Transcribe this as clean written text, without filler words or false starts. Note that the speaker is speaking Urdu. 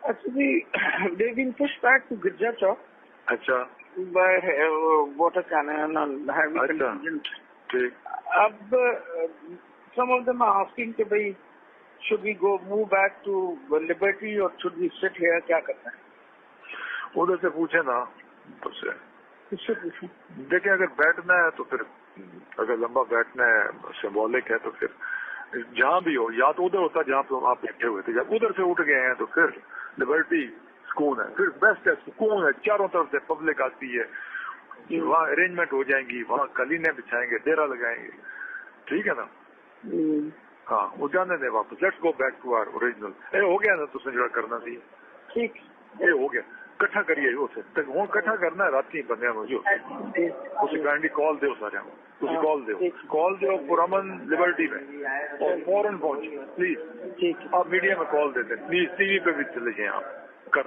Actually, they've been pushed back to Girja Chowk. اچھا by water cannon and heavy contingent. Ab some of them are asking کہ bhai should we go move back to Liberty or should we sit here, کیا کرنا ہے؟ ادھر سے پوچھیں نا، ادھر سے کس سے پوچھیں؟ دیکھیں اگر بیٹھنا ہے تو پھر اگر لمبا بیٹھنا ہے سمبولک ہے تو پھر جہاں بھی ہو، یا تو ادھر ہوتا جہاں پہ آپ بیٹھے ہوئے تھے، جب ادھر سے اٹھ گئے ہیں تو پھر لبرٹی سکون ہے، پھر بیسٹ ہے، سکون ہے، چاروں طرف سے پبلک آتی ہے، وہاں ارینجمنٹ ہو جائیں گی، وہاں قالینیں بچھائیں گے، ڈیرا لگائیں گے، ٹھیک ہے نا؟ ہاں وہ جانے دیں واپس، let's go back to our original. ہو گیا نا تس نے جو کرنا سی، ٹھیک یہ ہو گیا، کٹھا کریے ہوں کٹھا کرنا ہے رات بندے جو کائنڈلی کال دو سارے کال دو پرامن لبرٹی میں اور فوراً پہنچے پلیز۔ آپ میڈیا میں کال دیتے پلیز، ٹی وی پہ بھی چلے جائیں آپ کر